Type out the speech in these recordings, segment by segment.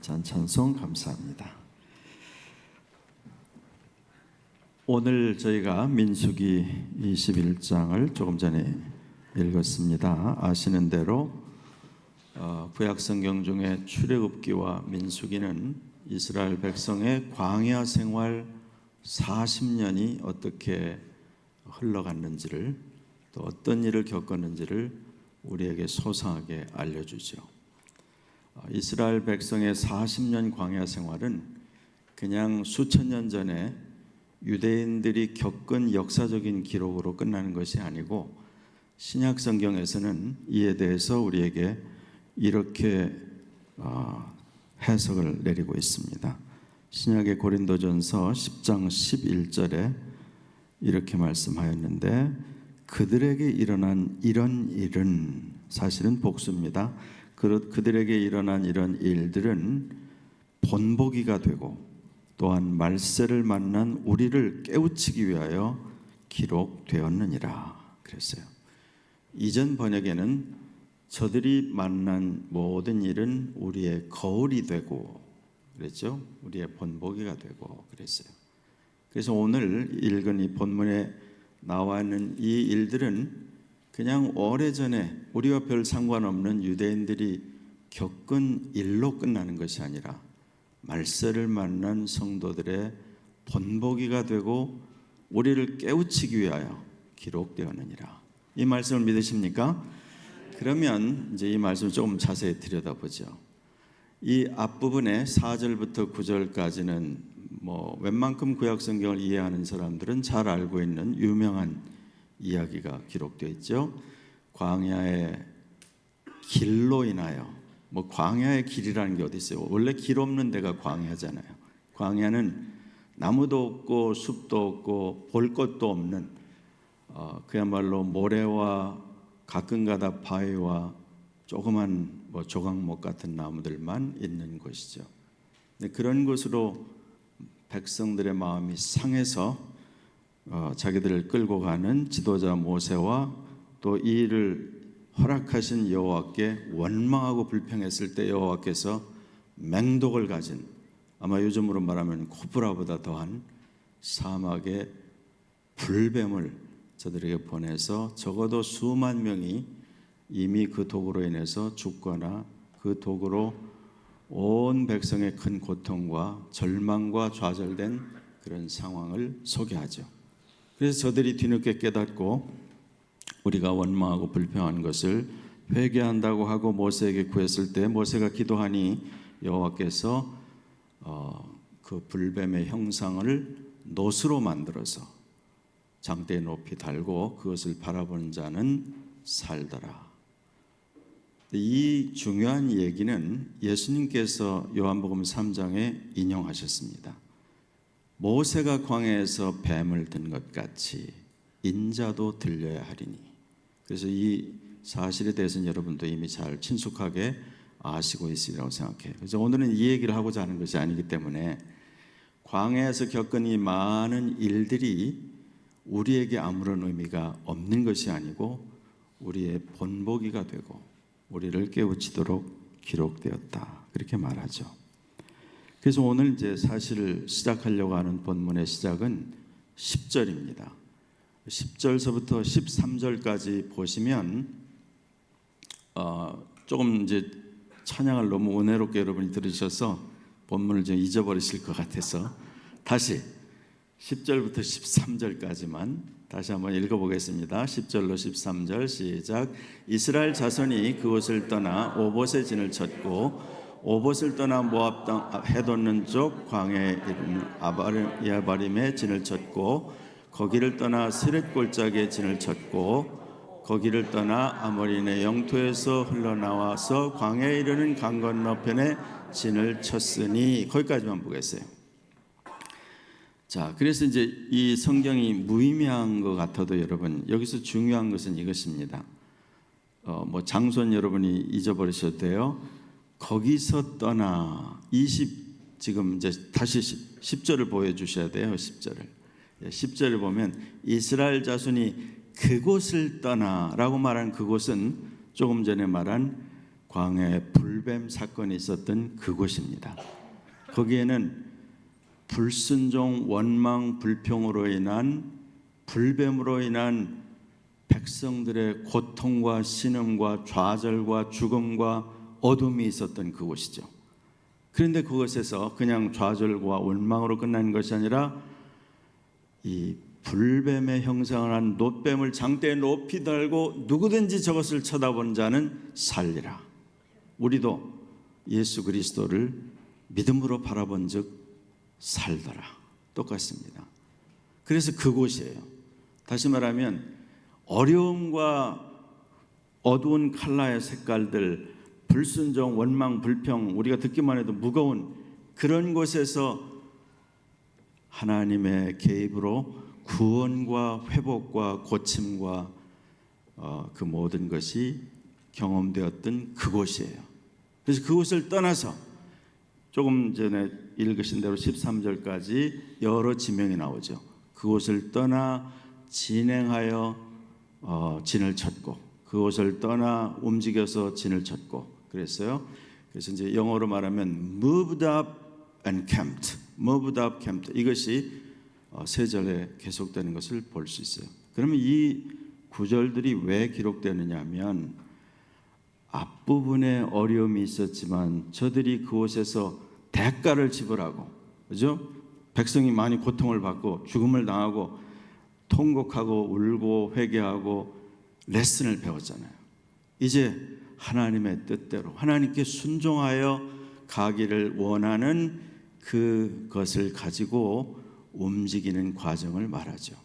찬송 감사합니다. 오늘 저희가 민수기 21장을 조금 전에 읽었습니다. 아시는 대로 구약 성경 중에 출애굽기와 민수기는 이스라엘 백성의 광야 생활 40년이 어떻게 흘러갔는지를, 또 어떤 일을 겪었는지를 우리에게 소상하게 알려주죠. 이스라엘 백성의 40년 광야 생활은 그냥 수천 년 전에 유대인들이 겪은 역사적인 기록으로 끝나는 것이 아니고, 신약 성경에서는 이에 대해서 우리에게 이렇게 해석을 내리고 있습니다. 신약의 고린도전서 10장 11절에 이렇게 말씀하였는데, 그들에게 일어난 이런 일은, 사실은 복수입니다. 그들에게 일어난 이런 일들은 본보기가 되고 또한 말세를 만난 우리를 깨우치기 위하여 기록되었느니라 그랬어요. 이전 번역에는 저들이 만난 모든 일은 우리의 거울이 되고 그랬죠. 우리의 본보기가 되고 그랬어요. 그래서 오늘 읽은 이 본문에 나와 있는 이 일들은 그냥 오래전에 우리와 별 상관없는 유대인들이 겪은 일로 끝나는 것이 아니라 말세를 만난 성도들의 본보기가 되고 우리를 깨우치기 위하여 기록되었느니라. 이 말씀을 믿으십니까? 그러면 이제 이 말씀을 조금 자세히 들여다보죠. 이 앞부분에 4절부터 9절까지는 웬만큼 구약 성경을 이해하는 사람들은 잘 알고 있는 유명한 이야기가 기록되어 있죠. 광야의 길로 인하여, 광야의 길이라는 게 어디 있어요? 원래 길 없는 데가 광야잖아요. 광야는 나무도 없고 숲도 없고 볼 것도 없는 그야말로 모래와 가끔가다 바위와 조그만 조각목 같은 나무들만 있는 곳이죠. 그런 곳으로 백성들의 마음이 상해서 자기들을 끌고 가는 지도자 모세와 또 이 일을 허락하신 여호와께 원망하고 불평했을 때 여호와께서 맹독을 가진, 아마 요즘으로 말하면 코브라보다 더한 사막의 불뱀을 저들에게 보내서 적어도 수만 명이 이미 그 독으로 인해서 죽거나 그 독으로 온 백성의 큰 고통과 절망과 좌절된 그런 상황을 소개하죠. 그래서 저들이 뒤늦게 깨닫고 우리가 원망하고 불평한 것을 회개한다고 하고 모세에게 구했을 때 모세가 기도하니 여호와께서 그 불뱀의 형상을 놋으로 만들어서 장대에 높이 달고 그것을 바라보는 자는 살더라. 이 중요한 얘기는 예수님께서 요한복음 3장에 인용하셨습니다. 모세가 광야에서 뱀을 든 것 같이 인자도 들려야 하리니. 그래서 이 사실에 대해서는 여러분도 이미 잘 친숙하게 아시고 있으리라고 생각해요. 그래서 오늘은 이 얘기를 하고자 하는 것이 아니기 때문에 광야에서 겪은 이 많은 일들이 우리에게 아무런 의미가 없는 것이 아니고 우리의 본보기가 되고 우리를 깨우치도록 기록되었다, 그렇게 말하죠. 그래서 오늘 이제 사실을 시작하려고 하는 본문의 시작은 10절입니다. 10절서부터 13절까지 보시면 조금 이제 찬양을 너무 은혜롭게 여러분이 들으셔서 본문을 좀 잊어버리실 것 같아서 다시 10절부터 13절까지만 다시 한번 읽어보겠습니다. 10절로 13절 시작. 이스라엘 자손이 그곳을 떠나 오봇의 진을 쳤고 오봇을 떠나 모압 땅 해돋는 쪽 광야에 이르는 아바림의 진을 쳤고 거기를 떠나 스렛 골짜기의 진을 쳤고 거기를 떠나 아모리의 영토에서 흘러나와서 광야에 이르는 강 건너편에 진을 쳤으니, 거기까지만 보겠어요. 자, 그래서 이제 이 성경이 무의미한 것 같아도 여러분, 여기서 중요한 것은 이것입니다. 장소는 여러분이 잊어버리셔도 돼요. 거기서 떠나 지금 이제 다시 10절을 보여주셔야 돼요. 10절을 보면 이스라엘 자손이 그곳을 떠나라고 말한 그곳은 조금 전에 말한 광야에 불뱀 사건이 있었던 그곳입니다. 거기에는 불순종, 원망, 불평으로 인한 불뱀으로 인한 백성들의 고통과 신음과 좌절과 죽음과 어둠이 있었던 그곳이죠. 그런데 그것에서 그냥 좌절과 원망으로 끝나는 것이 아니라 이 불뱀의 형상을 한 놋뱀을 장대에 높이 달고 누구든지 저것을 쳐다보는 자는 살리라. 우리도 예수 그리스도를 믿음으로 바라본 즉 살더라. 똑같습니다. 그래서 그곳이에요. 다시 말하면 어려움과 어두운 칼라의 색깔들, 불순종, 원망, 불평, 우리가 듣기만 해도 무거운 그런 곳에서 하나님의 개입으로 구원과 회복과 고침과 그 모든 것이 경험되었던 그곳이에요. 그래서 그곳을 떠나서 조금 전에 읽으신 대로 13절까지 여러 지명이 나오죠. 그곳을 떠나 진행하여 진을 쳤고, 그곳을 떠나 움직여서 진을 쳤고 그랬어요. 그래서 이제 영어로 말하면 moved up and camped, moved up, camped, 이것이 세 절에 계속되는 것을 볼 수 있어요. 그러면 이 구절들이 왜 기록되느냐 하면 앞부분에 어려움이 있었지만 저들이 그곳에서 대가를 지불하고, 그죠? 백성이 많이 고통을 받고 죽음을 당하고 통곡하고 울고 회개하고 레슨을 배웠잖아요. 이제 하나님의 뜻대로 하나님께 순종하여 가기를 원하는 그것을 가지고 움직이는 과정을 말하죠.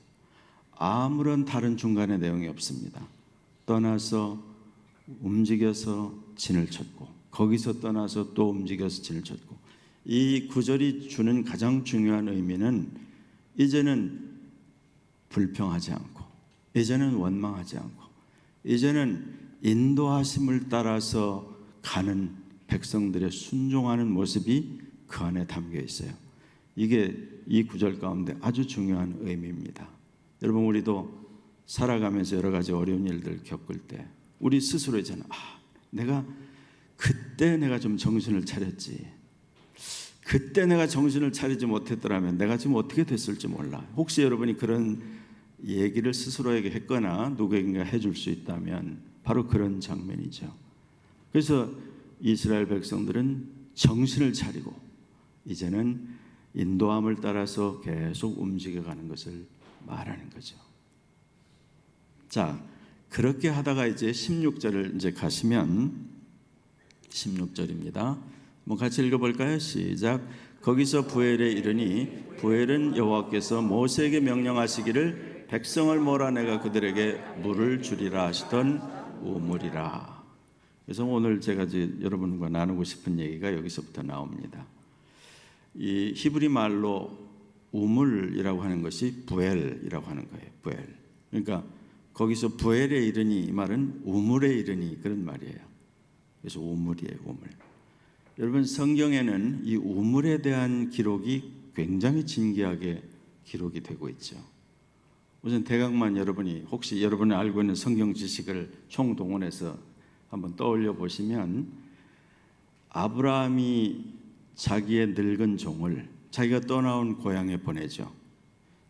아무런 다른 중간의 내용이 없습니다. 떠나서 움직여서 진을 쳤고, 거기서 떠나서 또 움직여서 진을 쳤고, 이 구절이 주는 가장 중요한 의미는 이제는 불평하지 않고, 이제는 원망하지 않고, 이제는 인도하심을 따라서 가는 백성들의 순종하는 모습이 그 안에 담겨 있어요. 이게 이 구절 가운데 아주 중요한 의미입니다. 여러분, 우리도 살아가면서 여러 가지 어려운 일들 겪을 때 우리 스스로 있잖아. 내가 그때 내가 좀 정신을 차렸지, 그때 내가 정신을 차리지 못했더라면 내가 지금 어떻게 됐을지 몰라. 혹시 여러분이 그런 얘기를 스스로에게 했거나 누구에게 해줄 수 있다면 바로 그런 장면이죠. 그래서 이스라엘 백성들은 정신을 차리고 이제는 인도함을 따라서 계속 움직여가는 것을 말하는 거죠. 자, 그렇게 하다가 이제 16절을 이제 가시면 16절입니다. 같이 읽어볼까요? 시작. 거기서 부엘에 이르니 부엘은 여호와께서 모세에게 명령하시기를 백성을 몰아내가 그들에게 물을 주리라 하시던 우물이라. 그래서 오늘 제가 이제 여러분과 나누고 싶은 얘기가 여기서부터 나옵니다. 이 히브리 말로 우물이라고 하는 것이 부엘이라고 하는 거예요. 부엘. 그러니까 거기서 부엘에 이르니, 이 말은 우물에 이르니 그런 말이에요. 그래서 우물이에요, 우물. 여러분, 성경에는 이 우물에 대한 기록이 굉장히 진귀하게 기록이 되고 있죠. 우선 대강만 여러분이 혹시 여러분이 알고 있는 성경 지식을 총동원해서 한번 떠올려 보시면, 아브라함이 자기의 늙은 종을 자기가 떠나온 고향에 보내죠.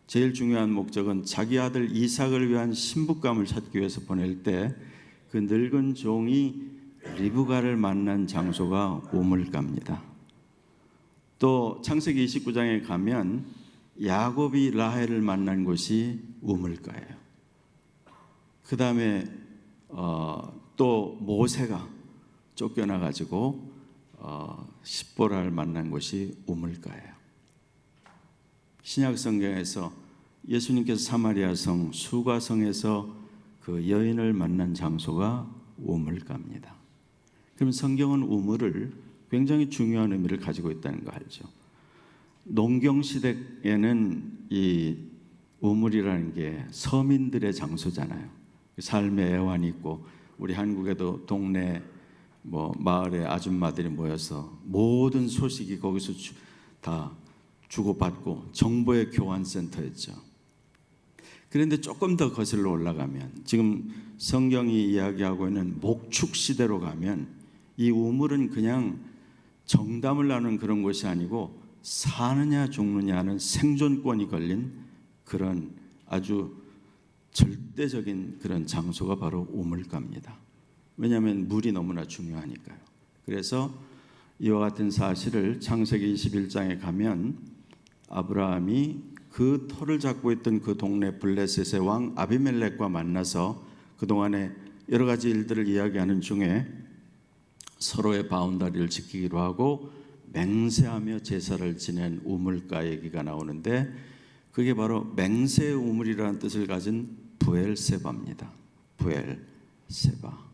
제일 중요한 목적은 자기 아들 이삭을 위한 신부감을 찾기 위해서 보낼 때 그 늙은 종이 리브가를 만난 장소가 우물가입니다. 또 창세기 29장에 가면 야곱이 라헬을 만난 곳이 우물가예요. 그 다음에 또 모세가 쫓겨나가지고 십보라를 만난 곳이 우물가예요. 신약 성경에서 예수님께서 사마리아 성 수가성에서 그 여인을 만난 장소가 우물가입니다. 그럼 성경은 우물을 굉장히 중요한 의미를 가지고 있다는 거 알죠? 농경 시대에는 이 우물이라는 게 서민들의 장소잖아요. 삶의 애환이 있고, 우리 한국에도 동네 마을의 아줌마들이 모여서 모든 소식이 거기서 다 주고받고 정보의 교환센터였죠. 그런데 조금 더 거슬러 올라가면 지금 성경이 이야기하고 있는 목축 시대로 가면 이 우물은 그냥 정담을 나누는 그런 곳이 아니고 사느냐 죽느냐 하는 생존권이 걸린 그런 아주 절대적인 그런 장소가 바로 우물가입니다. 왜냐하면 물이 너무나 중요하니까요. 그래서 이와 같은 사실을 창세기 21장에 가면 아브라함이 그 터를 잡고 있던 그 동네 블레셋의 왕 아비멜렉과 만나서 그동안에 여러 가지 일들을 이야기하는 중에 서로의 바운다리를 지키기로 하고 맹세하며 제사를 지낸 우물가 얘기가 나오는데 그게 바로 맹세의 우물이라는 뜻을 가진 부엘세바입니다. 부엘세바.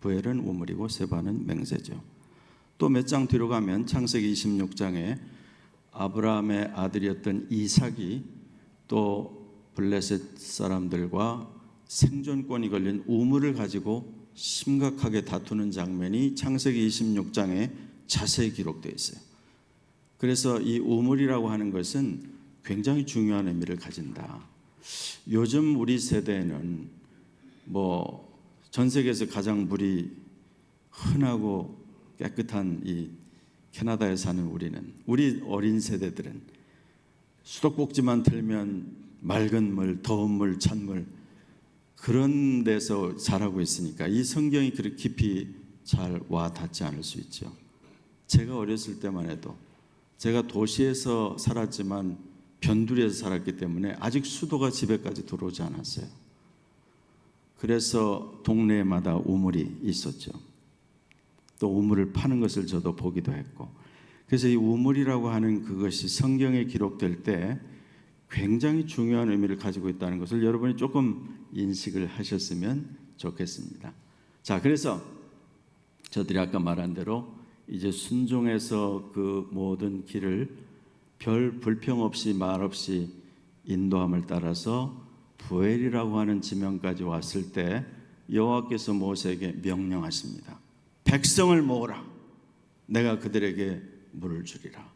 부엘은 우물이고 세바는 맹세죠. 또 몇 장 뒤로 가면 창세기 26장에 아브라함의 아들이었던 이삭이 또 블레셋 사람들과 생존권이 걸린 우물을 가지고 심각하게 다투는 장면이 창세기 26장에 자세히 기록되어 있어요. 그래서 이 우물이라고 하는 것은 굉장히 중요한 의미를 가진다. 요즘 우리 세대는 전 세계에서 가장 물이 흔하고 깨끗한 이 캐나다에 사는 우리 어린 세대들은 수도꼭지만 틀면 맑은 물, 더운 물, 찬물 그런 데서 자라고 있으니까 이 성경이 그렇게 깊이 잘 와 닿지 않을 수 있죠. 제가 어렸을 때만 해도 제가 도시에서 살았지만 변두리에서 살았기 때문에 아직 수도가 집에까지 들어오지 않았어요. 그래서 동네마다 우물이 있었죠. 또 우물을 파는 것을 저도 보기도 했고, 그래서 이 우물이라고 하는 그것이 성경에 기록될 때 굉장히 중요한 의미를 가지고 있다는 것을 여러분이 조금 인식을 하셨으면 좋겠습니다. 자, 그래서 저들이 아까 말한 대로 이제 순종해서 그 모든 길을 별 불평 없이 말 없이 인도함을 따라서 부엘이라고 하는 지명까지 왔을 때 여호와께서 모세에게 명령하십니다. 백성을 모으라. 내가 그들에게 물을 주리라.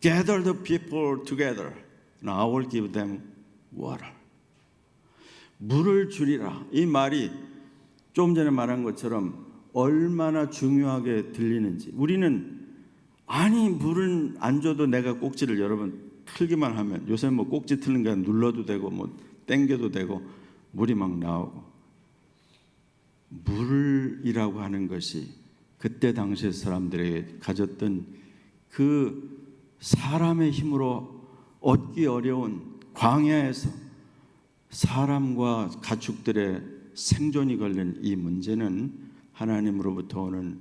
Gather the people together and I will give them water. 물을 주리라. 이 말이 좀 전에 말한 것처럼 얼마나 중요하게 들리는지. 우리는 물은 안 줘도 내가 꼭지를 여러분 틀기만 하면, 요새 꼭지 틀는 게 눌러도 되고 당겨도 되고 물이 막 나오고, 물이라고 하는 것이 그때 당시의 사람들에게 가졌던 그 사람의 힘으로 얻기 어려운 광야에서 사람과 가축들의 생존이 걸린 이 문제는 하나님으로부터 오는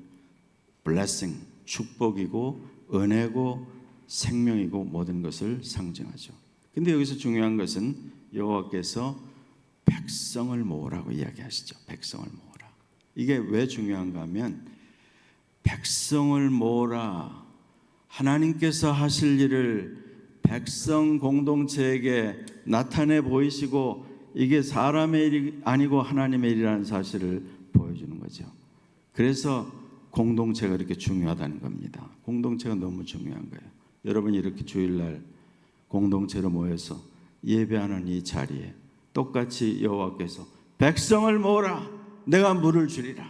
blessing, 축복이고 은혜고 생명이고 모든 것을 상징하죠. 근데 여기서 중요한 것은 여호와께서 백성을 모으라고 이야기하시죠. 백성을 모으라. 이게 왜 중요한가 하면 백성을 모으라. 하나님께서 하실 일을 백성 공동체에게 나타내 보이시고 이게 사람의 일이 아니고 하나님의 일이라는 사실을 보여주는 거죠. 그래서 공동체가 이렇게 중요하다는 겁니다. 공동체가 너무 중요한 거예요. 여러분이 이렇게 주일날 공동체로 모여서 예배하는 이 자리에 똑같이 여호와께서 백성을 모으라. 내가 물을 주리라.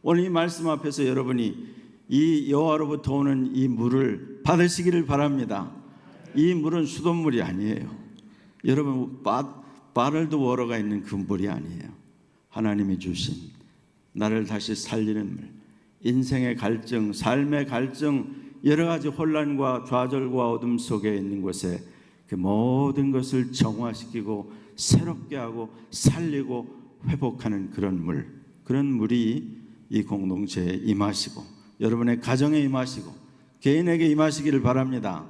오늘 이 말씀 앞에서 여러분이 이 여호와로부터 오는 이 물을 받으시기를 바랍니다. 이 물은 수돗물이 아니에요. 여러분 바럴드 워러가 있는 그 물이 아니에요. 하나님이 주신 나를 다시 살리는 물, 인생의 갈증, 삶의 갈증, 여러 가지 혼란과 좌절과 어둠 속에 있는 곳에 그 모든 것을 정화시키고 새롭게 하고 살리고 회복하는 그런 물, 그런 물이 이 공동체에 임하시고 여러분의 가정에 임하시고 개인에게 임하시기를 바랍니다.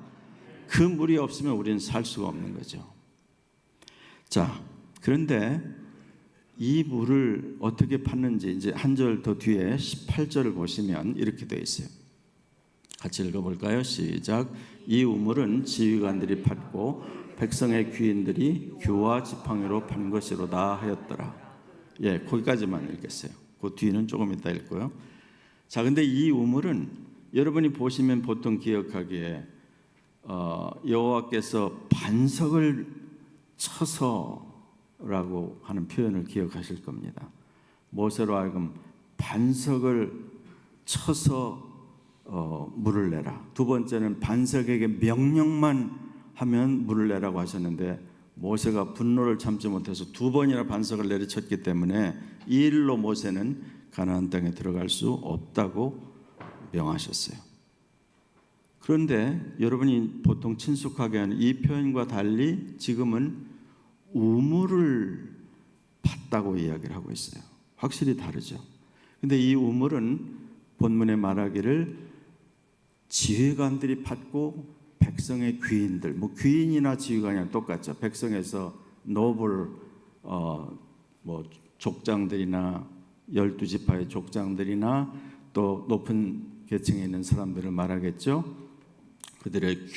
그 물이 없으면 우리는 살 수가 없는 거죠. 자, 그런데 이 물을 어떻게 팠는지 이제 한 절 더 뒤에 18절을 보시면 이렇게 되어 있어요. 같이 읽어볼까요? 시작. 이 우물은 지휘관들이 팠고 백성의 귀인들이 규와 지팡이로 판 것이로다 하였더라. 예, 거기까지만 읽겠어요. 그 뒤는 조금 이따 읽고요. 자, 근데 이 우물은 여러분이 보시면 보통 기억하기에 여호와께서 반석을 쳐서라고 하는 표현을 기억하실 겁니다. 모세로 하여금 반석을 쳐서 물을 내라. 두 번째는 반석에게 명령만 하면 물을 내라고 하셨는데 모세가 분노를 참지 못해서 두 번이나 반석을 내리쳤기 때문에 이 일로 모세는 가나안 땅에 들어갈 수 없다고 명하셨어요. 그런데 여러분이 보통 친숙하게 하는 이 표현과 달리 지금은 우물을 팠다고 이야기를 하고 있어요. 확실히 다르죠. 근데 이 우물은 본문에 말하기를 지휘관들이 팠고 백성의 귀인들, 뭐 귀인이나 지휘관이랑 똑같죠. 백성에서 노블 족장들이나 12지파의 족장들이나 또 높은 계층에 있는 사람들을 말하겠죠. 그들의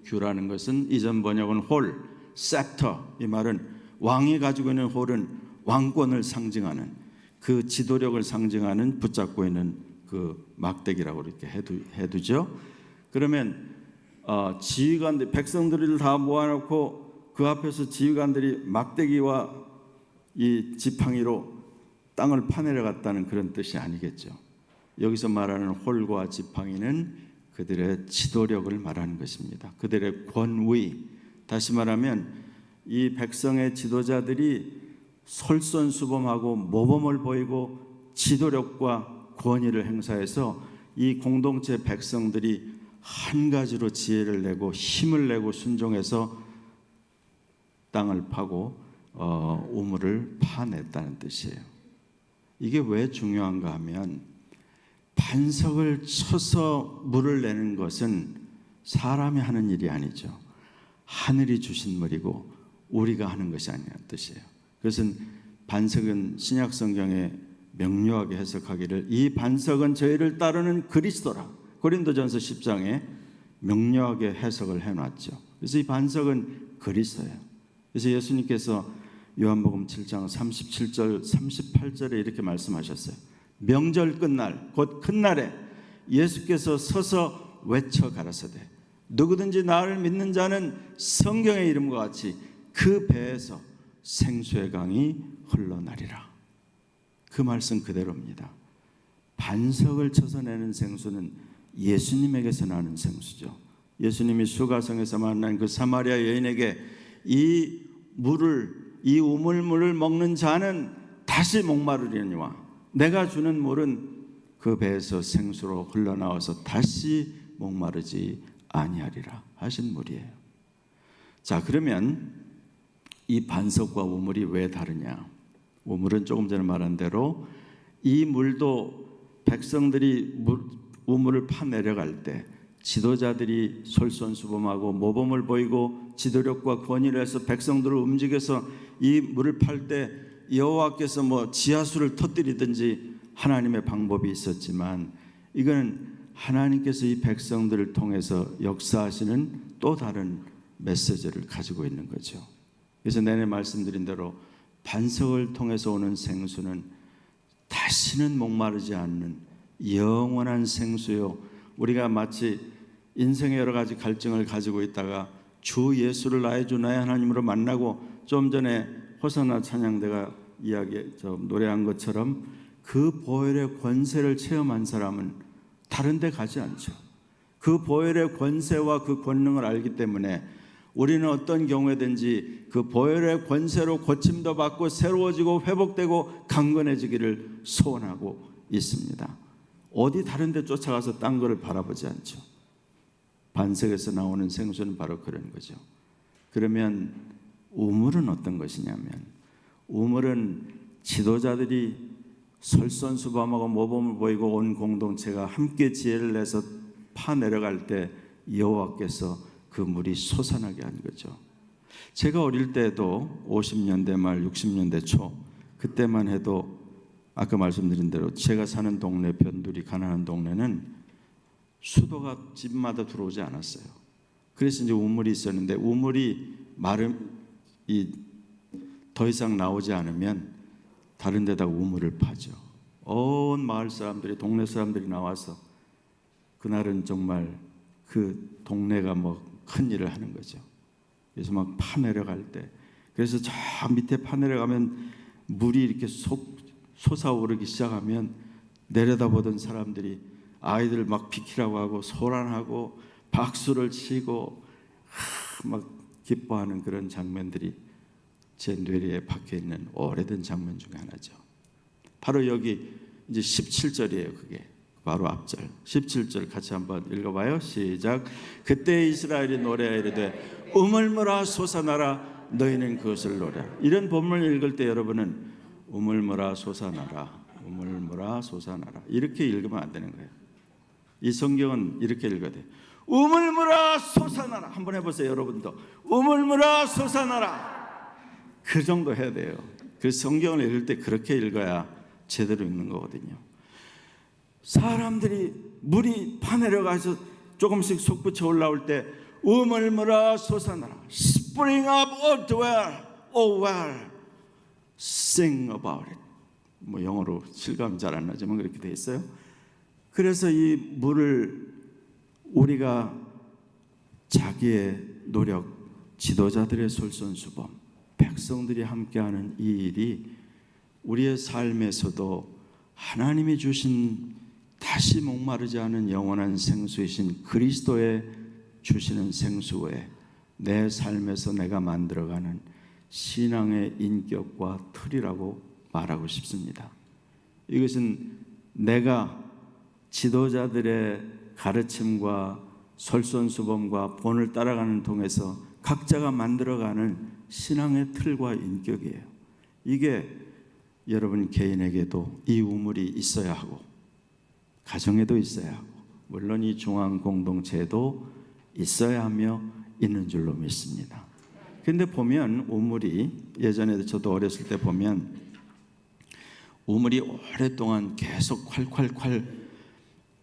규라는 것은 이전 번역은 홀, 셉터, 이 말은 왕이 가지고 있는 홀은 왕권을 상징하는 그 지도력을 상징하는 붙잡고 있는 그 막대기라고 이렇게 해두죠. 그러면 지휘관들, 백성들을 다 모아놓고 그 앞에서 지휘관들이 막대기와 이 지팡이로 땅을 파내려갔다는 그런 뜻이 아니겠죠. 여기서 말하는 홀과 지팡이는 그들의 지도력을 말하는 것입니다. 그들의 권위, 다시 말하면 이 백성의 지도자들이 솔선수범하고 모범을 보이고 지도력과 권위를 행사해서 이 공동체 백성들이 한 가지로 지혜를 내고 힘을 내고 순종해서 땅을 파고 우물을 파냈다는 뜻이에요. 이게 왜 중요한가 하면 반석을 쳐서 물을 내는 것은 사람이 하는 일이 아니죠. 하늘이 주신 물이고 우리가 하는 것이 아니라는 뜻이에요. 그것은 반석은 신약 성경에 명료하게 해석하기를 이 반석은 저희를 따르는 그리스도라. 고린도전서 10장에 명료하게 해석을 해놨죠. 그래서 이 반석은 그리스도예요. 그래서 예수님께서 요한복음 7장 37절 38절에 이렇게 말씀하셨어요. 명절 끝날 곧 큰 날에 예수께서 서서 외쳐 가라사대 누구든지 나를 믿는 자는 성경의 이름과 같이 그 배에서 생수의 강이 흘러나리라. 그 말씀 그대로입니다. 반석을 쳐서 내는 생수는 예수님에게서 나는 생수죠. 예수님이 수가성에서 만난 그 사마리아 여인에게 이 우물물을 먹는 자는 다시 목마르려니와 내가 주는 물은 그 배에서 생수로 흘러나와서 다시 목마르지 아니하리라 하신 물이에요. 자, 그러면 이 반석과 우물이 왜 다르냐? 우물은 조금 전에 말한 대로 이 물도 백성들이 우물을 파내려갈 때 지도자들이 솔선수범하고 모범을 보이고 지도력과 권위를 해서 백성들을 움직여서 이 물을 팔 때 여호와께서 뭐 지하수를 터뜨리든지 하나님의 방법이 있었지만 이건 하나님께서 이 백성들을 통해서 역사하시는 또 다른 메시지를 가지고 있는 거죠. 그래서 내내 말씀드린 대로 반석을 통해서 오는 생수는 다시는 목마르지 않는 영원한 생수요. 우리가 마치 인생의 여러 가지 갈증을 가지고 있다가 주 예수를 나의 주 나의 하나님으로 만나고 좀 전에 호산나 찬양대가 노래한 것처럼 그 보혈의 권세를 체험한 사람은 다른 데 가지 않죠. 그 보혈의 권세와 그 권능을 알기 때문에 우리는 어떤 경우에든지 그 보혈의 권세로 고침도 받고 새로워지고 회복되고 강건해지기를 소원하고 있습니다. 어디 다른 데 쫓아가서 딴 거를 바라보지 않죠. 반석에서 나오는 생수는 바로 그런 거죠. 그러면 우물은 어떤 것이냐면 우물은 지도자들이 솔선수범하고 모범을 보이고 온 공동체가 함께 지혜를 내서 파내려갈 때 여호와께서 그 물이 솟아나게 한 거죠. 제가 어릴 때도 50년대 말 60년대 초 그때만 해도 아까 말씀드린 대로 제가 사는 동네 변두리 가난한 동네는 수도가 집마다 들어오지 않았어요. 그래서 이제 우물이 있었는데 우물이 더 이상 나오지 않으면 다른 데다 우물을 파죠. 온 마을 사람들이 동네 사람들이 나와서 그날은 정말 그 동네가 큰 일을 하는 거죠. 그래서 막 파내려갈 때 그래서 저 밑에 파내려가면 물이 이렇게 솟아오르기 시작하면 내려다보던 사람들이 아이들 막 비키라고 하고 소란하고 박수를 치고 막 기뻐하는 그런 장면들이 제 뇌리에 박혀 있는 오래된 장면 중에 하나죠. 바로 여기 이제 17절이에요. 그게 바로 앞절 17절 같이 한번 읽어봐요. 시작. 그때 이스라엘이 노래하여 이르되 우물물아 솟아나라 너희는 그것을 노래하라. 이런 본문을 읽을 때 여러분은 우물물아 솟아나라 우물물아 솟아나라 이렇게 읽으면 안 되는 거예요. 이 성경은 이렇게 읽어야 돼요. 우물물아 솟아나라. 한번 해보세요. 여러분도 우물물아 솟아나라. 그 정도 해야 돼요. 그 성경을 읽을 때 그렇게 읽어야 제대로 읽는 거거든요. 사람들이 물이 파내려가서 조금씩 솟구쳐 올라올 때 우물물아 솟아나라. Spring up, O dwell, O well, sing about it. 뭐 영어로 실감이 잘 안 나지만 그렇게 돼 있어요. 그래서 이 물을 우리가 자기의 노력, 지도자들의 솔선수범, 백성들이 함께하는 이 일이 우리의 삶에서도 하나님이 주신 다시 목마르지 않은 영원한 생수이신 그리스도의 주시는 생수 외에 내 삶에서 내가 만들어가는 신앙의 인격과 틀이라고 말하고 싶습니다. 이것은 내가 지도자들의 가르침과 솔선수범과 본을 따라가는 통해서 각자가 만들어가는 신앙의 틀과 인격이에요. 이게 여러분 개인에게도 이 우물이 있어야 하고 가정에도 있어야 하고 물론 이 중앙 공동체에도 있어야 하며 있는 줄로 믿습니다. 근데 보면 우물이 예전에 저도 어렸을 때 보면 우물이 오랫동안 계속 콸콸콸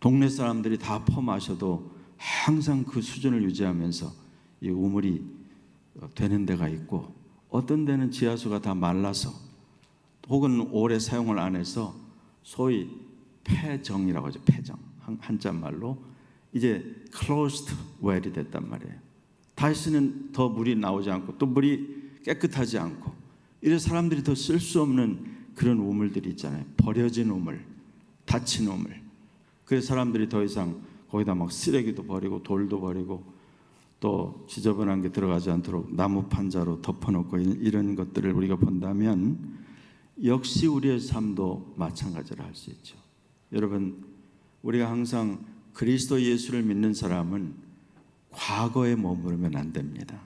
동네 사람들이 다 퍼마셔도 항상 그 수준을 유지하면서 이 우물이 되는 데가 있고 어떤 데는 지하수가 다 말라서 혹은 오래 사용을 안 해서 소위 폐정이라고 하죠. 폐정 한자말로 이제 closed well이 됐단 말이에요. 다시는 더 물이 나오지 않고 또 물이 깨끗하지 않고 이래 사람들이 더 쓸 수 없는 그런 우물들이 있잖아요. 버려진 우물, 닫힌 우물. 그래서 사람들이 더 이상 거기다 막 쓰레기도 버리고 돌도 버리고 또 지저분한 게 들어가지 않도록 나무 판자로 덮어놓고 이런 것들을 우리가 본다면 역시 우리의 삶도 마찬가지라 할 수 있죠. 여러분 우리가 항상 그리스도 예수를 믿는 사람은 과거에 머무르면 안 됩니다.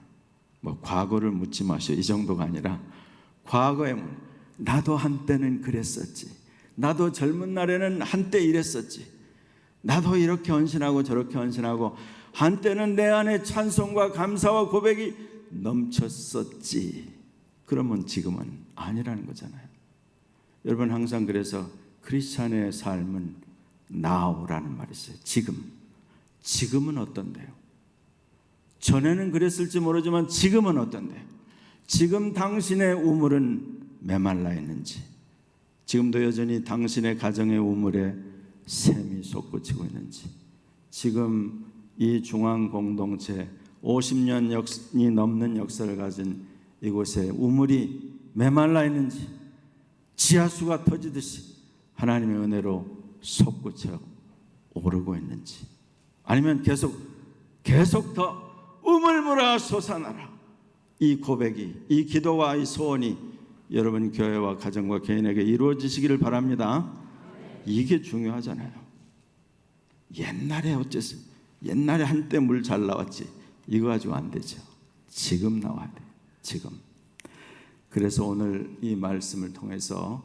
뭐 과거를 묻지 마시오 이 정도가 아니라 과거에 나도 한때는 그랬었지. 나도 젊은 날에는 한때 이랬었지. 나도 이렇게 헌신하고 저렇게 헌신하고 한때는 내 안에 찬송과 감사와 고백이 넘쳤었지. 그러면 지금은 아니라는 거잖아요. 여러분 항상 그래서 크리스찬의 삶은 now라는 말이 있어요. 지금은 어떤데요? 전에는 그랬을지 모르지만 지금은 어떤데요? 지금 당신의 우물은 메말라 있는지, 지금도 여전히 당신의 가정의 우물에 샘이 솟구치고 있는지, 지금 이 중앙 공동체 50년이 넘는 역사를 가진 이곳에 우물이 메말라 있는지, 지하수가 터지듯이 하나님의 은혜로 솟구쳐 오르고 있는지, 아니면 계속 더 우물물아 솟아나라. 이 고백이, 이 기도와 이 소원이 여러분 교회와 가정과 개인에게 이루어지시기를 바랍니다. 이게 중요하잖아요. 옛날에 어째서 옛날에 한때 물 잘 나왔지 이거 가지고 안 되죠. 지금 나와야 돼요. 지금. 그래서 오늘 이 말씀을 통해서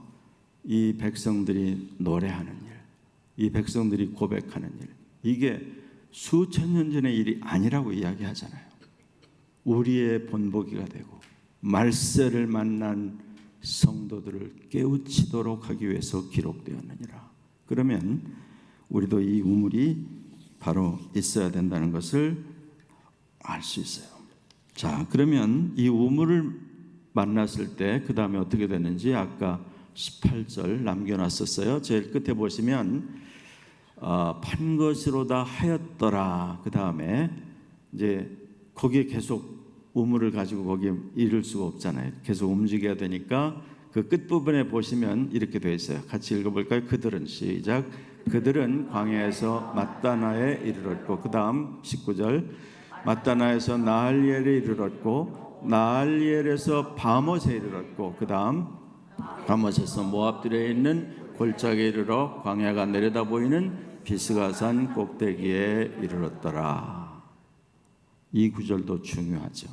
이 백성들이 노래하는 일, 이 백성들이 고백하는 일, 이게 수천 년 전의 일이 아니라고 이야기하잖아요. 우리의 본보기가 되고 말세를 만난 성도들을 깨우치도록 하기 위해서 기록되었느니라. 그러면 우리도 이 우물이 바로 있어야 된다는 것을 알 수 있어요. 자, 그러면 이 우물을 만났을 때 그 다음에 어떻게 되는지 아까 18절 남겨놨었어요. 제일 끝에 보시면 판 것으로다 하였더라. 그 다음에 이제 거기에 계속 우물을 가지고 거기에 이를 수가 없잖아요. 계속 움직여야 되니까 그 끝부분에 보시면 이렇게 되어 있어요. 같이 읽어볼까요? 그들은 시작. 그들은 광야에서 mat다나에 이르렀고 그 다음 19절 mat다나에서 나할리엘에 이르렀고 나할리엘에서 바못에 이르렀고 그 다음 바못에서 모압들에 있는 골짜기에 이르러 광야가 내려다 보이는 비스가산 꼭대기에 이르렀더라. 이 구절도 중요하죠.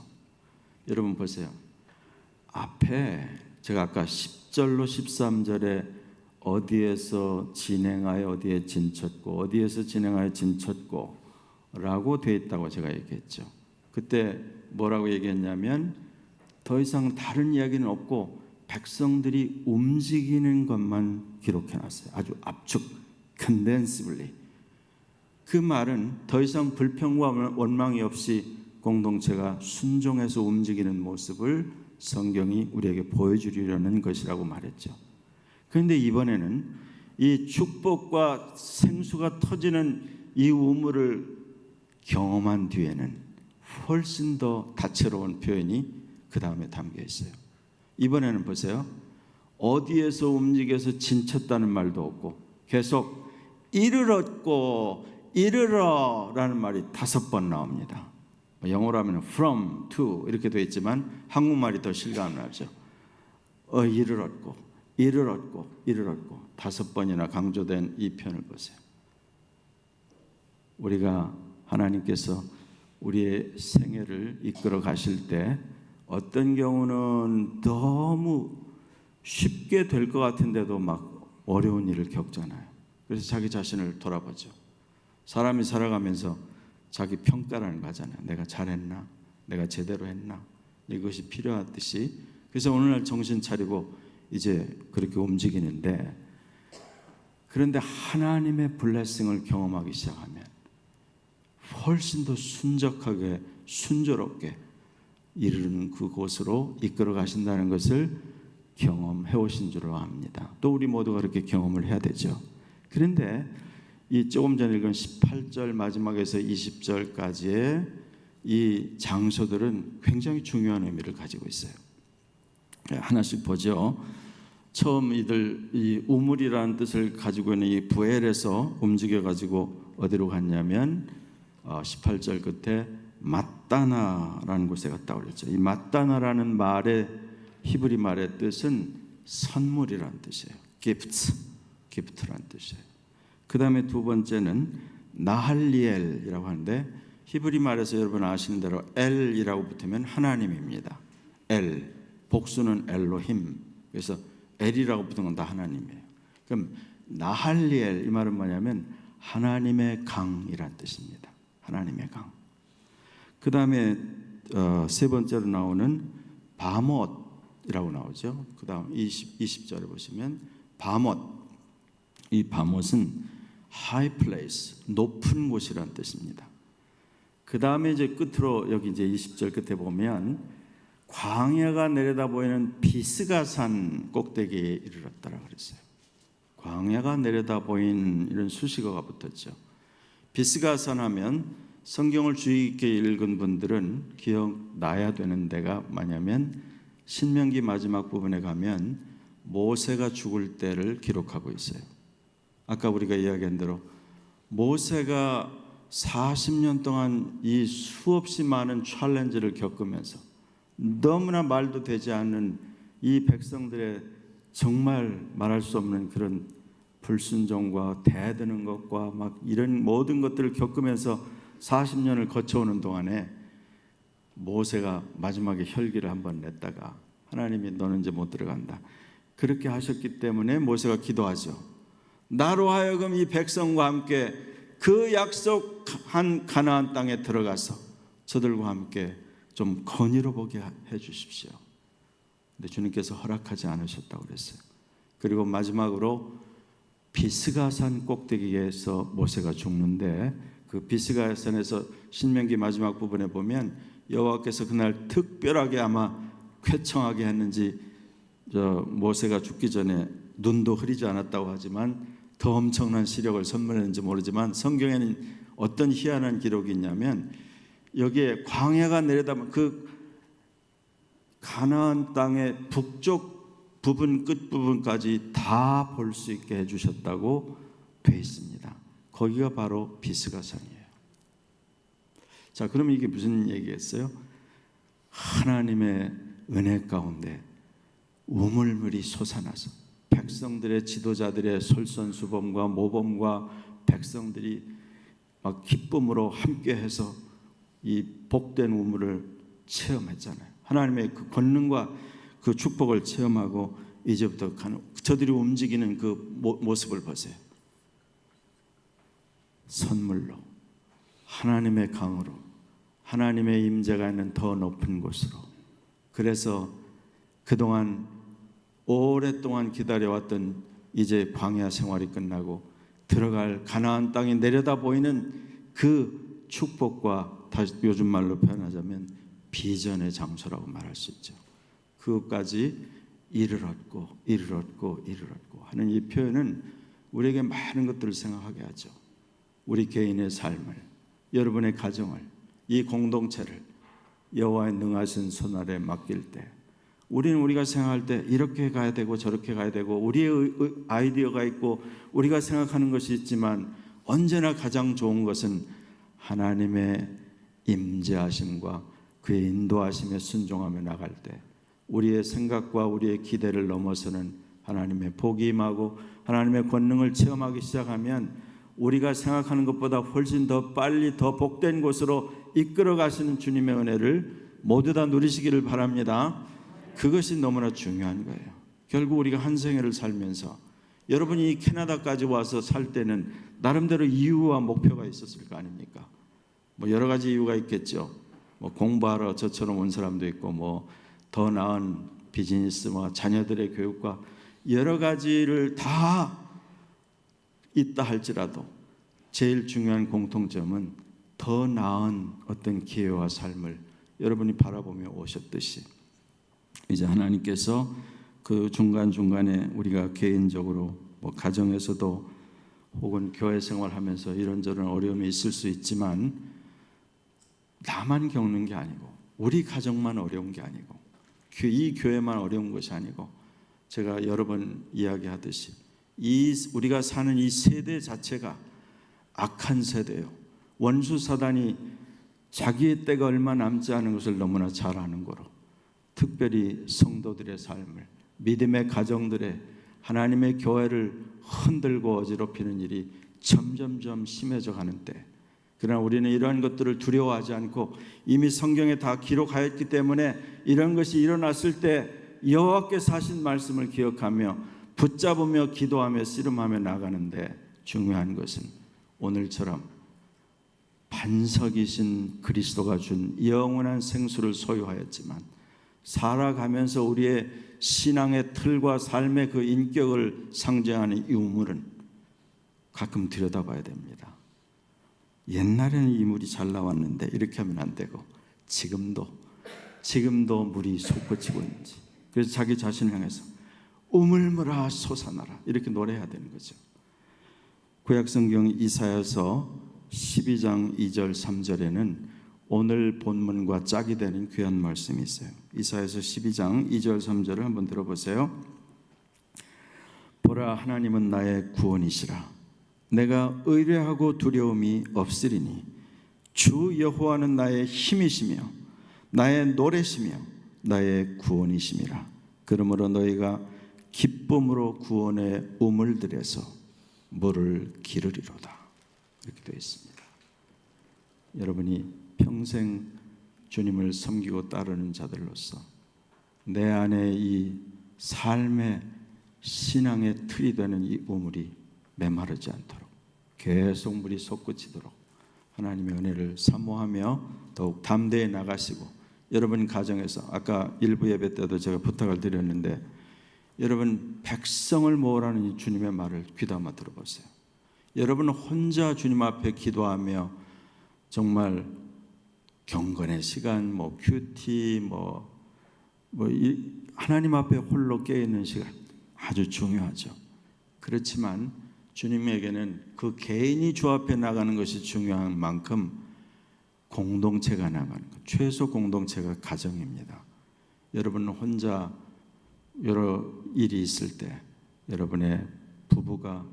여러분 보세요. 앞에 제가 아까 10절로 13절에 어디에서 진행하여 어디에 진쳤고 어디에서 진행하여 진쳤고 라고 되어 있다고 제가 얘기했죠. 그때 뭐라고 얘기했냐면 더 이상 다른 이야기는 없고 백성들이 움직이는 것만 기록해놨어요. 아주 압축, condensively. 그 말은 더 이상 불평과 원망이 없이 공동체가 순종해서 움직이는 모습을 성경이 우리에게 보여주려는 것이라고 말했죠. 그런데 이번에는 이 축복과 생수가 터지는 이 우물을 경험한 뒤에는 훨씬 더 다채로운 표현이 그 다음에 담겨 있어요. 이번에는 보세요. 어디에서 움직여서 진쳤다는 말도 없고 계속 이르렀고 이르러라는 말이 5번 나옵니다. 영어로 하면 from, to 이렇게 되어 있지만 한국말이 더 실감나죠. 이르렀고 이르렀고 이르렀고 5번이나 강조된 이 표현을 보세요. 우리가 하나님께서 우리의 생애를 이끌어 가실 때 어떤 경우는 너무 쉽게 될 것 같은데도 막 어려운 일을 겪잖아요. 그래서 자기 자신을 돌아보죠. 사람이 살아가면서 자기 평가라는 거 하잖아요. 내가 잘했나? 내가 제대로 했나? 이것이 필요하듯이. 그래서 오늘날 정신 차리고 이제 그렇게 움직이는데, 그런데 하나님의 블레싱을 경험하기 시작하면 훨씬 더 순적하게 순조롭게 이르는 그곳으로 이끌어 가신다는 것을 경험해 오신 줄로 압니다. 또 우리 모두가 그렇게 경험을 해야 되죠. 그런데 이 조금 전에 읽은 18절 마지막에서 20절까지의 이 장소들은 굉장히 중요한 의미를 가지고 있어요. 하나씩 보죠. 처음 이 우물이라는 뜻을 가지고 있는 이 부엘에서 움직여 가지고 어디로 갔냐면 18절 끝에 mat다나라는 곳에 갔다고 그랬죠. 이 mat다나라는 말의 히브리 말의 뜻은 선물이라는 뜻이에요. gift라는 뜻이에요. 그 다음에 두 번째는 나할리엘이라고 하는데 히브리 말에서 여러분 아시는 대로 엘이라고 붙으면 하나님입니다. 엘, 복수는 엘로힘. 그래서 엘이라고 붙은 건 다 하나님이에요. 그럼 나할리엘 이 말은 뭐냐면 하나님의 강이란 뜻입니다. 하나님의 강. 그 다음에 세 번째로 나오는 바못이라고 나오죠. 그 다음 20절에 보시면 바못. 이 바못은 high place, 높은 곳이란 뜻입니다. 그 다음에 이제 끝으로 여기 이제 20절 끝에 보면 광야가 내려다 보이는 비스가산 꼭대기에 이르렀다라고 그랬어요. 광야가 내려다 보이는 이런 수식어가 붙었죠. 비스가산 하면 성경을 주의 깊게 읽은 분들은 기억나야 되는 데가 뭐냐면 신명기 마지막 부분에 가면 모세가 죽을 때를 기록하고 있어요. 아까 우리가 이야기한 대로 모세가 40년 동안 이 수없이 많은 챌린지를 겪으면서 너무나 말도 되지 않는 이 백성들의 정말 말할 수 없는 그런 불순종과 대드는 것과 막 이런 모든 것들을 겪으면서 40년을 거쳐오는 동안에 모세가 마지막에 혈기를 한번 냈다가 하나님이 너는 이제 못 들어간다. 그렇게 하셨기 때문에 모세가 기도하죠. 나로 하여금 이 백성과 함께 그 약속한 가나안 땅에 들어가서 저들과 함께 좀 건의로 보게 해 주십시오. 근데 주님께서 허락하지 않으셨다고 그랬어요. 그리고 마지막으로 비스가산 꼭대기에서 모세가 죽는데 그 비스가산에서 신명기 마지막 부분에 보면 여호와께서 그날 특별하게 아마 쾌청하게 했는지 모세가 죽기 전에 눈도 흐리지 않았다고 하지만 더 엄청난 시력을 선물했는지 모르지만 성경에는 어떤 희한한 기록이 있냐면 여기에 광야가 내려다보면 그 가나안 땅의 북쪽 부분 끝부분까지 다 볼 수 있게 해주셨다고 돼 있습니다. 거기가 바로 비스가산이에요. 자, 그럼 이게 무슨 얘기겠어요? 하나님의 은혜 가운데 우물물이 솟아나서 백성들의 지도자들의 솔선수범과 모범과 백성들이 막 기쁨으로 함께해서 이 복된 우물을 체험했잖아요. 하나님의 그 권능과 그 축복을 체험하고 이제부터 저들이 움직이는 그 모습을 보세요. 선물로, 하나님의 강으로, 하나님의 임재가 있는 더 높은 곳으로. 그래서 그동안 오랫동안 기다려왔던 이제 광야 생활이 끝나고 들어갈 가나안 땅이 내려다 보이는 그 축복과, 다시 요즘 말로 표현하자면 비전의 장소라고 말할 수 있죠. 그것까지 이르렀고 하는 이 표현은 우리에게 많은 것들을 생각하게 하죠. 우리 개인의 삶을, 여러분의 가정을, 이 공동체를 여호와의 능하신 손 아래 맡길 때 우리는 우리가 생각할 때 이렇게 가야 되고 저렇게 가야 되고 우리의 아이디어가 있고 우리가 생각하는 것이 있지만 언제나 가장 좋은 것은 하나님의 임재하심과 그의 인도하심에 순종하며 나갈 때 우리의 생각과 우리의 기대를 넘어서는 하나님의 복이 임하고 하나님의 권능을 체험하기 시작하면 우리가 생각하는 것보다 훨씬 더 빨리 더 복된 곳으로 이끌어 가시는 주님의 은혜를 모두 다 누리시기를 바랍니다. 그것이 너무나 중요한 거예요. 결국 우리가 한 생애를 살면서 여러분이 캐나다까지 와서 살 때는 나름대로 이유와 목표가 있었을 거 아닙니까? 뭐 여러 가지 이유가 있겠죠. 뭐 공부하러 저처럼 온 사람도 있고 뭐 더 나은 비즈니스와 자녀들의 교육과 여러 가지를 다 있다 할지라도 제일 중요한 공통점은 더 나은 어떤 기회와 삶을 여러분이 바라보며 오셨듯이 이제 하나님께서 그 중간중간에 우리가 개인적으로 뭐 가정에서도 혹은 교회 생활하면서 이런저런 어려움이 있을 수 있지만 나만 겪는 게 아니고 우리 가정만 어려운 게 아니고 이 교회만 어려운 것이 아니고 제가 여러 번 이야기하듯이 우리가 사는 이 세대 자체가 악한 세대예요. 원수 사단이 자기의 때가 얼마 남지 않은 것을 너무나 잘 아는 거로 특별히 성도들의 삶을 믿음의 가정들의 하나님의 교회를 흔들고 어지럽히는 일이 점점점 심해져 가는 때 그러나 우리는 이러한 것들을 두려워하지 않고 이미 성경에 다 기록하였기 때문에 이런 것이 일어났을 때 여호와께서 하신 말씀을 기억하며 붙잡으며 기도하며 씨름하며 나가는데 중요한 것은 오늘처럼 반석이신 그리스도가 준 영원한 생수를 소유하였지만 살아가면서 우리의 신앙의 틀과 삶의 그 인격을 상징하는 이 우물은 가끔 들여다봐야 됩니다. 옛날에는 이 물이 잘 나왔는데 이렇게 하면 안 되고 지금도 물이 솟구치고 있는지 그래서 자기 자신을 향해서 우물물아 솟아나라 이렇게 노래해야 되는 거죠. 구약성경 이사야서 12장 2절 3절에는 오늘 본문과 짝이 되는 귀한 말씀이 있어요. 이사야서 12장 2절 3절을 한번 들어보세요. 보라 하나님은 나의 구원이시라 내가 의뢰하고 두려움이 없으리니 주 여호와는 나의 힘이시며 나의 노래시며 나의 구원이심이라 그러므로 너희가 기쁨으로 구원의 우물들에서 물을 기르리로다 이렇게 되어 있습니다. 여러분이 평생 주님을 섬기고 따르는 자들로서 내 안에 이 삶의 신앙의 틀이 되는 이 우물이 메마르지 않도록 계속 물이 솟구치도록 하나님의 은혜를 사모하며 더욱 담대히 나가시고 여러분 가정에서 아까 일부 예배 때도 제가 부탁을 드렸는데 여러분 백성을 모으라는 이 주님의 말을 귀담아 들어보세요. 여러분 혼자 주님 앞에 기도하며 정말 경건의 시간, 뭐 큐티, 하나님 앞에 홀로 깨어있는 시간 아주 중요하죠. 그렇지만 주님에게는 그 개인이 주 앞에 나가는 것이 중요한 만큼 공동체가 나가는 것, 최소 공동체가 가정입니다. 여러분은 혼자 여러 일이 있을 때 여러분의 부부가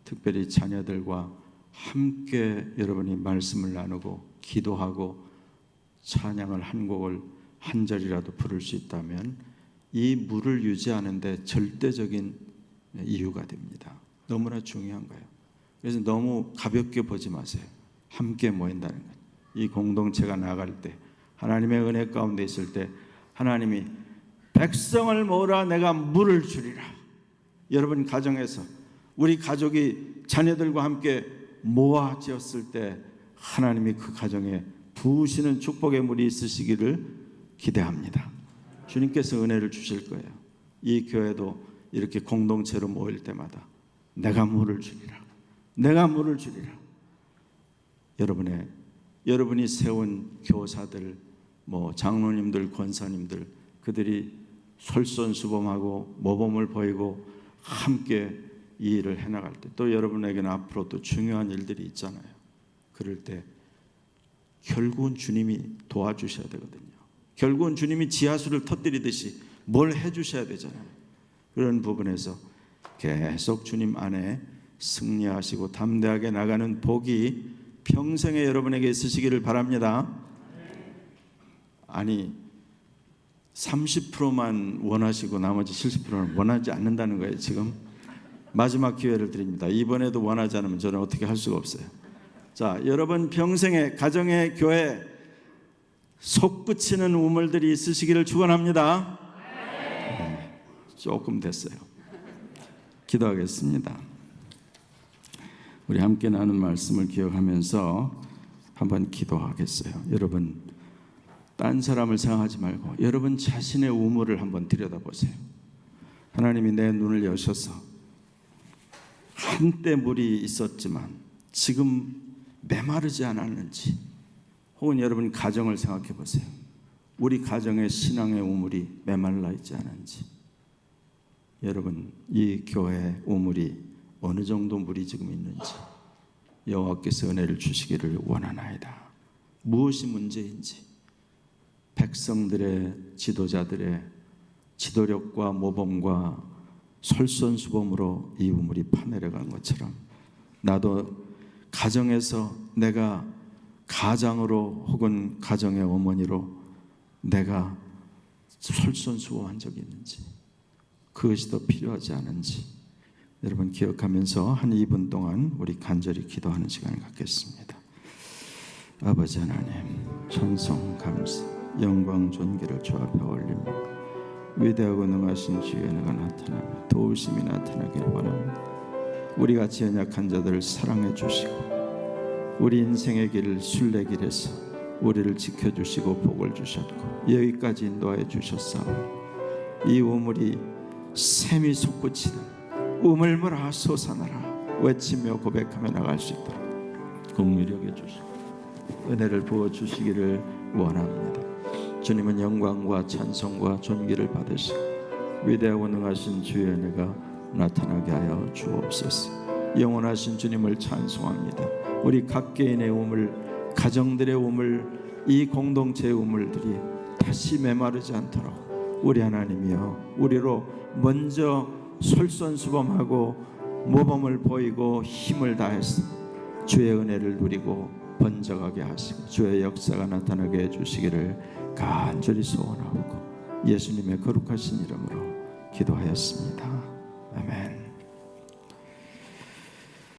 특별히 자녀들과 함께 여러분이 말씀을 나누고 기도하고 찬양을 한 곡을 한 절이라도 부를 수 있다면 이 물을 유지하는 데 절대적인 이유가 됩니다. 너무나 중요한 거예요. 그래서 너무 가볍게 보지 마세요. 함께 모인다는 것. 이 공동체가 나아갈 때 하나님의 은혜 가운데 있을 때 하나님이 백성을 모으라 내가 물을 주리라. 여러분 가정에서 우리 가족이 자녀들과 함께 모아지었을 때 하나님이 그 가정에 부으시는 축복의 물이 있으시기를 기대합니다. 주님께서 은혜를 주실 거예요. 이 교회도 이렇게 공동체로 모일 때마다 내가 물을 주리라. 내가 물을 주리라. 여러분이 세운 교사들, 장로님들, 권사님들 그들이 솔선수범하고 모범을 보이고 함께 이 일을 해나갈 때 또 여러분에게는 앞으로 또 중요한 일들이 있잖아요. 그럴 때 결국은 주님이 도와주셔야 되거든요. 결국은 주님이 지하수를 터뜨리듯이 뭘 해주셔야 되잖아요. 그런 부분에서 계속 주님 안에 승리하시고 담대하게 나가는 복이 평생에 여러분에게 있으시기를 바랍니다. 아니 30%만 원하시고 나머지 70%는 원하지 않는다는 거예요. 지금 마지막 기회를 드립니다. 이번에도 원하지 않으면 저는 어떻게 할 수가 없어요. 자, 여러분 평생에 가정에 교회 솟구치는 우물들이 있으시기를 축원합니다. 네, 조금 됐어요. 기도하겠습니다. 우리 함께 나눈 말씀을 기억하면서 한번 기도하겠어요. 여러분 딴 사람을 생각하지 말고 여러분 자신의 우물을 한번 들여다보세요. 하나님이 내 눈을 여셔서 한때 물이 있었지만 지금 메마르지 않았는지, 혹은 여러분 가정을 생각해 보세요. 우리 가정의 신앙의 우물이 메말라 있지 않은지, 여러분 이 교회 우물이 어느 정도 물이 지금 있는지 여호와께서 은혜를 주시기를 원하나이다. 무엇이 문제인지 백성들의 지도자들의 지도력과 모범과 솔선수범으로 이 우물이 파내려간 것처럼 나도 가정에서 내가 가장으로 혹은 가정의 어머니로 내가 솔선수범한 적이 있는지, 그것이 더 필요하지 않은지 여러분 기억하면서 한 2분 동안 우리 간절히 기도하는 시간을 갖겠습니다. 아버지 하나님, 찬송 감사 영광 존귀를 주 앞에 올립니다. 위대하고 능하신 주의 은혜가 나타나며 도우심이 나타나기를 원합니다. 우리같이 연약한 자들을 사랑해 주시고 우리 인생의 길을 순례길에서 우리를 지켜주시고 복을 주셨고 여기까지 인도하여 주셨사오니 이 우물이 샘이 솟구치는 우물물아 솟아나라 외치며 고백하며 나갈 수 있도록 긍휼히 여겨주시고 은혜를 부어주시기를 원합니다. 주님은 영광과 찬송과 존귀를 받으시고 위대하고 능하신 주의 은혜가 나타나게 하여 주옵소서. 영원하신 주님을 찬송합니다. 우리 각 개인의 우물, 가정들의 우물, 이 공동체의 우물들이 다시 메마르지 않도록 우리 하나님이여 우리로 먼저 솔선수범하고 모범을 보이고 힘을 다해서 주의 은혜를 누리고 번져가게 하시고 주의 역사가 나타나게 해주시기를 간절히 소원하고 예수님의 거룩하신 이름으로 기도하였습니다. 아멘.